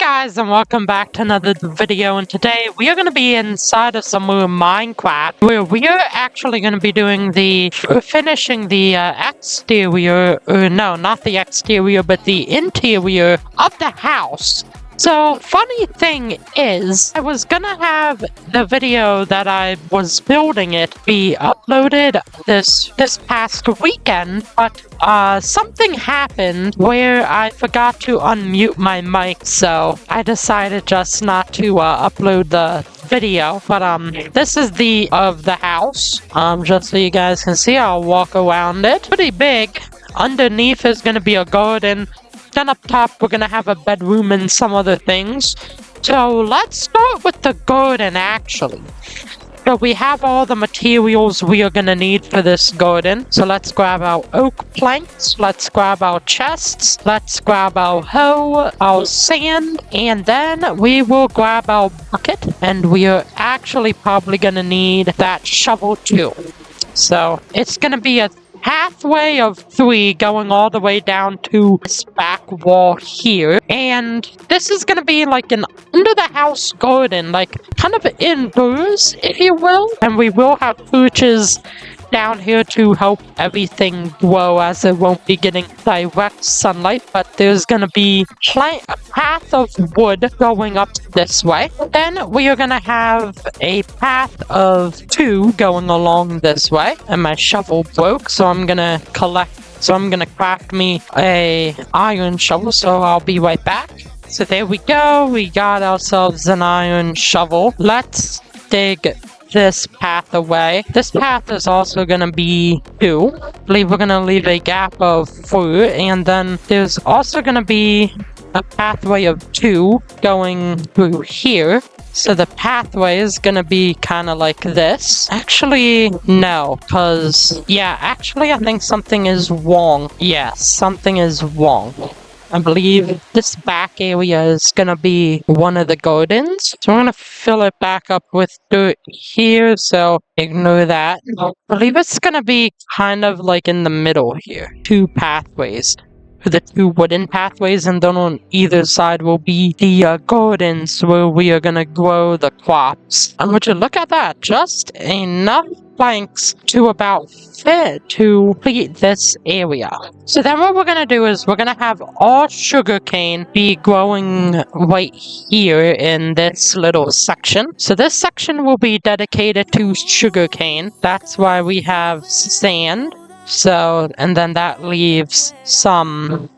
guys, and welcome back to another video, and today we are going to be inside of some more Minecraft where we are actually going to be doing finishing the exterior, or no, not the exterior, but the interior of the house. So, funny thing is, I was gonna have the video that I was building it be uploaded this past weekend, but something happened where I forgot to unmute my mic, so I decided just not to upload the video. But this is the house. Just so you guys can see, I'll walk around it. Pretty big. Underneath is gonna be a garden. Then up top, we're going to have a bedroom and some other things. So let's start with the garden, actually. So we have all the materials we are going to need for this garden. So let's grab our oak planks. Let's grab our chests. Let's grab our hoe, our sand. And then we will grab our bucket. And we are actually probably going to need that shovel too. So it's going to be a pathway of 3 going all the way down to this back wall here, and this is gonna be like an under the house garden, like kind of indoors, if you will, and we will have torches down here to help everything grow, as it won't be getting direct sunlight, but there's gonna be a path of wood going up this way. Then we are gonna have a path of 2 going along this way, and my shovel broke, so I'm gonna craft me a iron shovel, so I'll be right back. So there we go, we got ourselves an iron shovel. Let's dig this path away. This path is also gonna be 2. I believe we're gonna leave a gap of 4, and then there's also gonna be a pathway of 2 going through here. So the pathway is gonna be kind of like this. Actually, no, because actually I think something is wrong. Yes, something is wrong. I believe this back area is going to be one of the gardens. So I'm going to fill it back up with dirt here, so ignore that. I believe it's going to be kind of like in the middle here. 2 pathways. The 2 wooden pathways, and then on either side will be the gardens where we are going to grow the crops. And would you look at that? Just enough planks to about fit to complete this area. So then what we're going to do is we're going to have all sugarcane be growing right here in this little section. So this section will be dedicated to sugarcane. That's why we have sand. So, and then that leaves an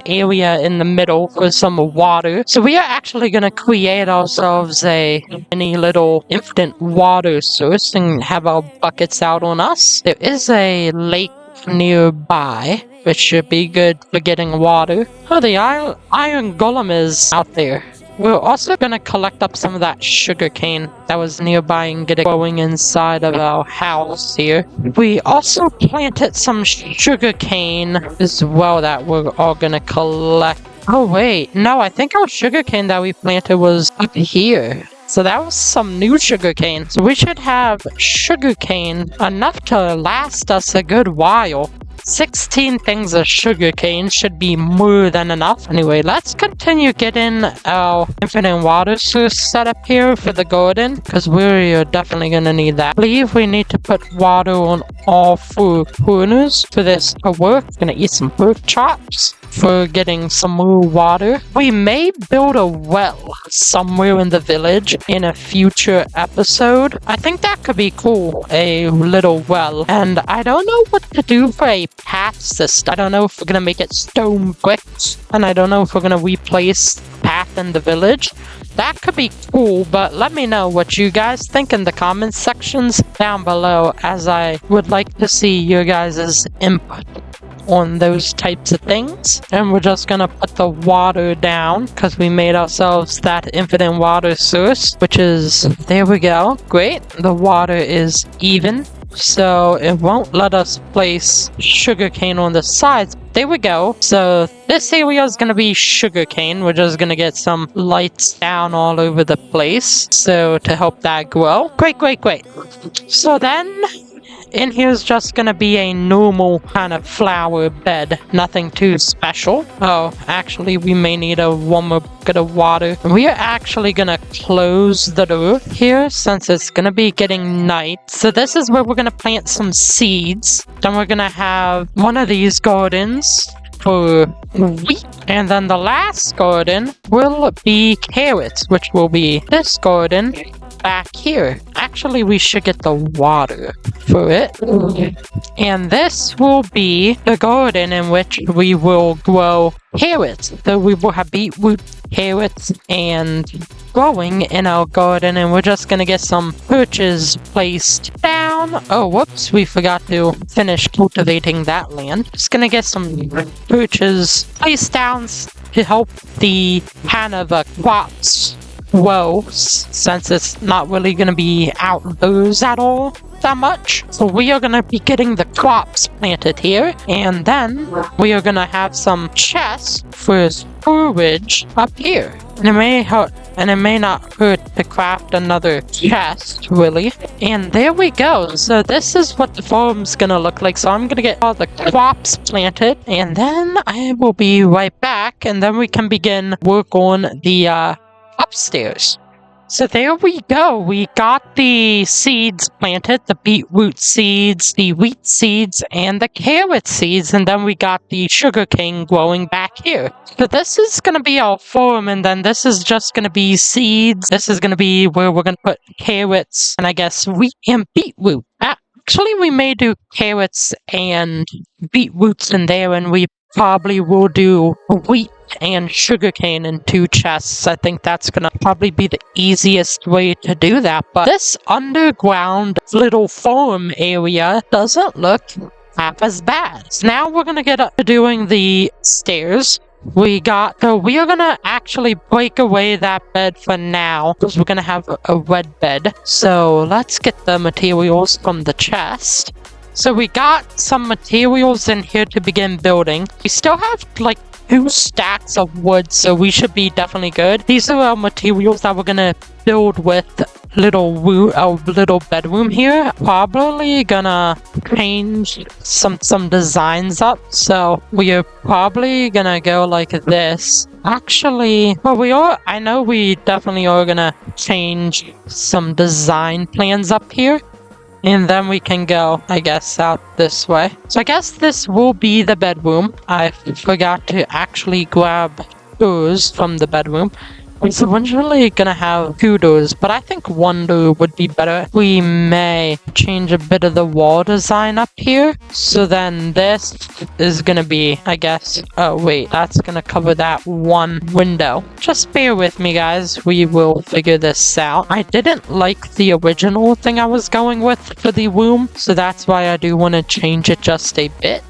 area in the middle for some water. So we are actually going to create ourselves a mini little infinite water source and have our buckets out on us. There is a lake nearby, which should be good for getting water. Oh, the iron golem is out there. We're also going to collect up some of that sugarcane that was nearby and get it growing inside of our house here. We also planted some sugarcane as well that we're all going to collect. Oh wait, no, I think our sugarcane that we planted was up here. So that was some new sugarcane. So we should have sugarcane enough to last us a good while. 16 things of sugarcane should be more than enough. Anyway, let's continue getting our infinite water source set up here for the garden, because we're definitely going to need that. I believe we need to put water on all 4 corners for this to work. Gonna eat some pork chops for getting some more water. We may build a well somewhere in the village in a future episode. I think that could be cool, a little well. And I don't know what to do for a path system. I don't know if we're gonna make it stone bricks, and I don't know if we're gonna replace path in the village. That could be cool, but let me know what you guys think in the comments sections down below, as I would like to see your guys' input on those types of things. And we're just gonna put the water down because we made ourselves that infinite water source, which is, there we go. Great, the water is even, so it won't let us place sugarcane on the sides. There we go. So this area is going to be sugarcane. We're just going to get some lights down all over the place, so to help that grow. Great. So then in here is just gonna be a normal kind of flower bed. Nothing too special. Oh, actually, we may need one more bit of water. We are actually gonna close the door here since it's gonna be getting night. So this is where we're gonna plant some seeds. Then we're gonna have one of these gardens for wheat, and then the last garden will be carrots, which will be this garden back here. Actually, we should get the water for it. And this will be the garden in which we will grow carrots. So we will have beetroot, carrots, and growing in our garden, and we're just gonna get some perches placed down. Oh, whoops, we forgot to finish cultivating that land. Just gonna get some perches placed down to help the kind of crops grow, since it's not really gonna be outdoors at all that much. So we are gonna be getting the crops planted here, and then we are gonna have some chests for storage up here. And it may not hurt to craft another chest, really. And there we go. So this is what the farm's gonna look like. So I'm gonna get all the crops planted, and then I will be right back, and then we can begin work on the upstairs. So there we go. We got the seeds planted, the beetroot seeds, the wheat seeds, and the carrot seeds, and then we got the sugarcane growing back here. So this is going to be our farm, and then this is just going to be seeds. This is going to be where we're going to put carrots, and I guess wheat and beetroot. Actually, we may do carrots and beetroots in there, and we probably will do wheat and sugarcane in 2 chests. I think that's gonna probably be the easiest way to do that. But this underground little farm area doesn't look half as bad. So now we're gonna get up to doing the stairs. We are gonna actually break away that bed for now, because we're gonna have a red bed. So let's get the materials from the chest. So we got some materials in here to begin building. We still have like 2 stacks of wood, so we should be definitely good. These are our materials that we're gonna build with a little bedroom here. Probably gonna change some designs up, so we are probably gonna go like this. Actually, well, I know we definitely are gonna change some design plans up here. And then we can go, I guess, out this way. So I guess this will be the bedroom. I forgot to actually grab doors from the bedroom. It's eventually gonna have 2 doors, but I think 1 door would be better. We may change a bit of the wall design up here. So then this is gonna be, I guess, oh wait, that's gonna cover that 1 window. Just bear with me, guys. We will figure this out. I didn't like the original thing I was going with for the room, so that's why I do want to change it just a bit.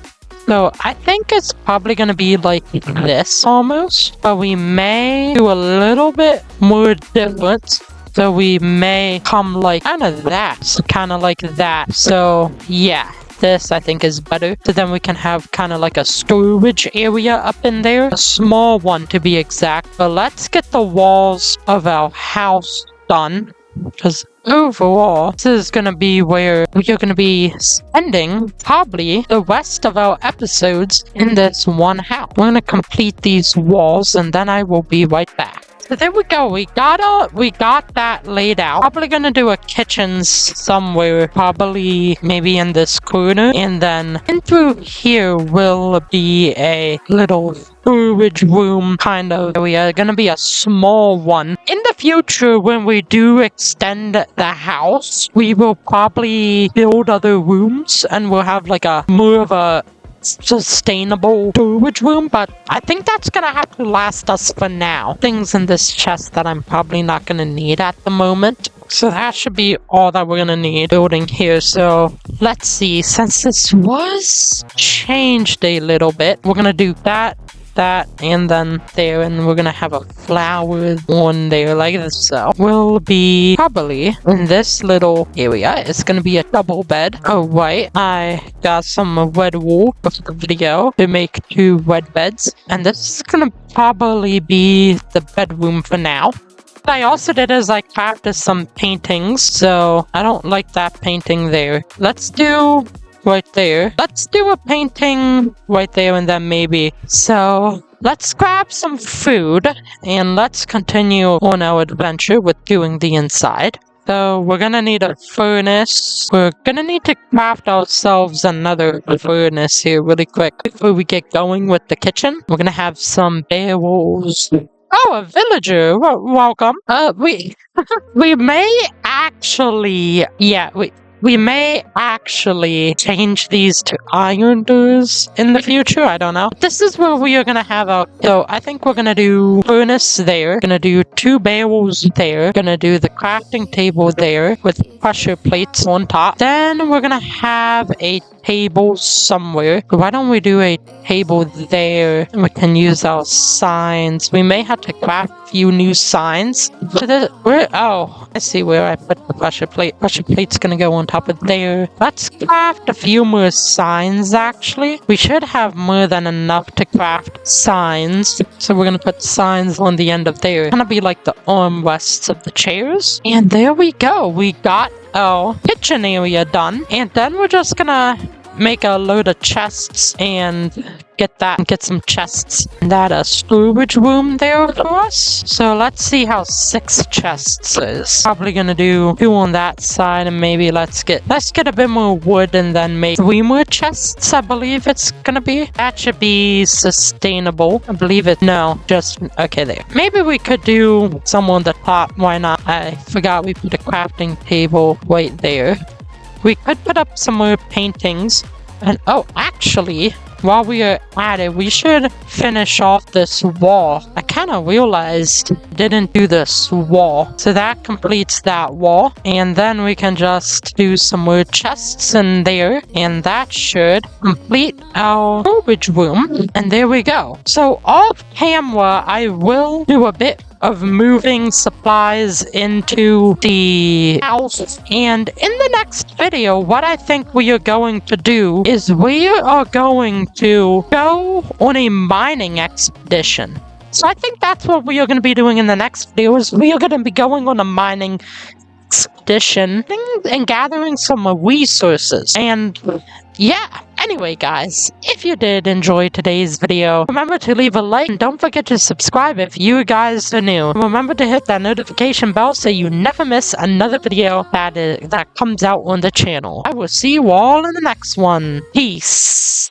So I think it's probably going to be like this almost, but we may do a little bit more different. So we may come like kind of like that. So yeah, this I think is better. So then we can have kind of like a storage area up in there, a small one to be exact. But let's get the walls of our house done, because overall, this is going to be where we are going to be spending probably the rest of our episodes in this one house. We're going to complete these walls, and then I will be right back. So there we go. We got that laid out. Probably going to do a kitchen somewhere, probably maybe in this corner. And then in through here will be a little storage room kind of area. Gonna be a small one. In the future, when we do extend the house, we will probably build other rooms, and we'll have like a more of a sustainable storage room, but I think that's gonna have to last us for now. Things in this chest that I'm probably not gonna need at the moment. So that should be all that we're gonna need building here. So let's see, since this was changed a little bit, we're gonna do that, and then there, and we're gonna have a flower on there like this. So we'll be probably in this little area. It's gonna be a double bed. Oh right, I got some red wool for the video to make 2 red beds, and this is gonna probably be the bedroom for now. What I also did is I crafted some paintings, so I don't like that painting there. Let's do right there. Let's do a painting right there and then maybe. So let's grab some food and let's continue on our adventure with doing the inside. So we're gonna need a furnace. We're gonna need to craft ourselves another furnace here really quick before we get going with the kitchen. We're gonna have some barrels. Oh, a villager. Welcome. We may actually, we may actually change these to iron doors in the future. I don't know. This is where we are going to have our... So I think we're going to do furnace there. Going to do 2 barrels there. Going to do the crafting table there with pressure plates on top. Then we're going to have a table somewhere. Why don't we do a table there? We can use our signs. We may have to craft a few new signs. Oh, I see where I put the pressure plate. Pressure plate's gonna go on top of there. Let's craft a few more signs, actually. We should have more than enough to craft signs. So we're gonna put signs on the end of there. It's gonna be like the armrests of the chairs. And there we go. We got our kitchen area done. And then we're just gonna make a load of chests and get some chests. That a storage room there for us. So let's see how 6 chests is. Probably gonna do 2 on that side and maybe let's get a bit more wood and then make 3 more chests. I believe it's gonna be. That should be sustainable. I believe it. No, just okay there. Maybe we could do some on the top. Why not? I forgot we put a crafting table right there. We could put up some more paintings. And oh, actually, while we are at it, we should finish off this wall. I kind of realized I didn't do this wall. So that completes that wall. And then we can just do some more chests in there. And that should complete our storage room. And there we go. So off camera, I will do a bit of moving supplies into the house. And in the next video, what I think we are going to do is we are going to go on a mining expedition. So I think that's what we are going to be doing in the next video, is we are going to be going on a mining expedition and gathering some resources. And yeah, anyway guys, if you did enjoy today's video, remember to leave a like and don't forget to subscribe if you guys are new. Remember to hit that notification bell so you never miss another video that comes out on the channel. I will see you all in the next one. Peace.